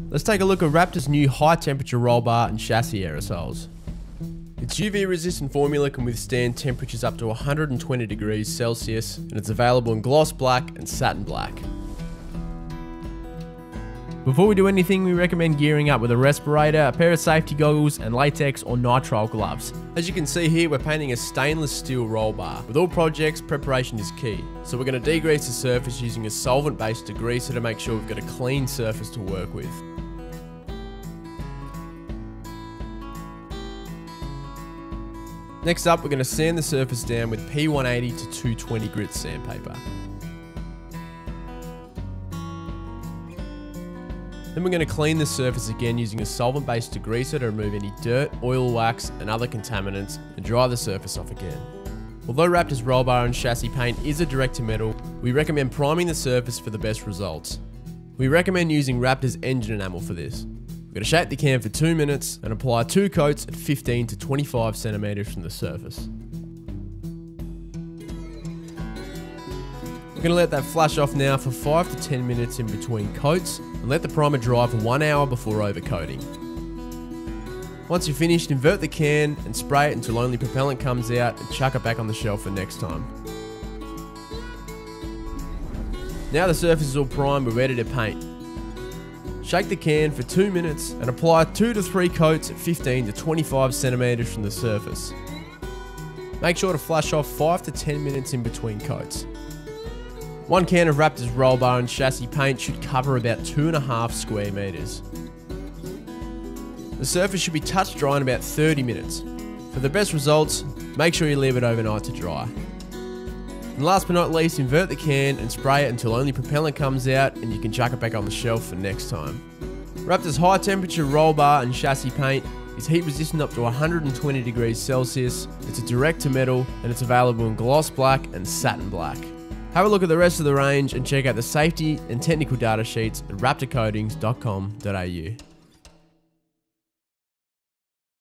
Let's take a look at Raptor's new high temperature roll bar and chassis aerosols. Its UV resistant formula can withstand temperatures up to 120 degrees Celsius, and it's available in gloss black and satin black. Before we do anything, we recommend gearing up with a respirator, a pair of safety goggles, and latex or nitrile gloves. As you can see here, we're painting a stainless steel roll bar. With all projects, preparation is key. So we're going to degrease the surface using a solvent-based degreaser to make sure we've got a clean surface to work with. Next up, we're going to sand the surface down with P180 to 220 grit sandpaper. Then we're going to clean the surface again using a solvent-based degreaser to remove any dirt, oil, wax, and other contaminants, and dry the surface off again. Although Raptor's roll bar and chassis paint is a direct-to-metal, we recommend priming the surface for the best results. We recommend using Raptor's engine enamel for this. We're going to shake the can for 2 minutes and apply 2 coats at 15 to 25 centimeters from the surface. We're going to let that flash off now for 5 to 10 minutes in between coats and let the primer dry for 1 hour before overcoating. Once you're finished, invert the can and spray it until only propellant comes out and chuck it back on the shelf for next time. Now the surface is all primed, we're ready to paint. Shake the can for 2 minutes and apply 2 to 3 coats at 15 to 25 centimeters from the surface. Make sure to flash off 5 to 10 minutes in between coats. 1 can of Raptor's roll bar and chassis paint should cover about 2.5 square meters. The surface should be touch dry in about 30 minutes. For the best results, make sure you leave it overnight to dry. And last but not least, invert the can and spray it until only propellant comes out and you can chuck it back on the shelf for next time. Raptor's high temperature roll bar and chassis paint is heat resistant up to 120 degrees Celsius, it's a direct to metal, and it's available in gloss black and satin black. Have a look at the rest of the range and check out the safety and technical data sheets at raptorcoatings.com.au.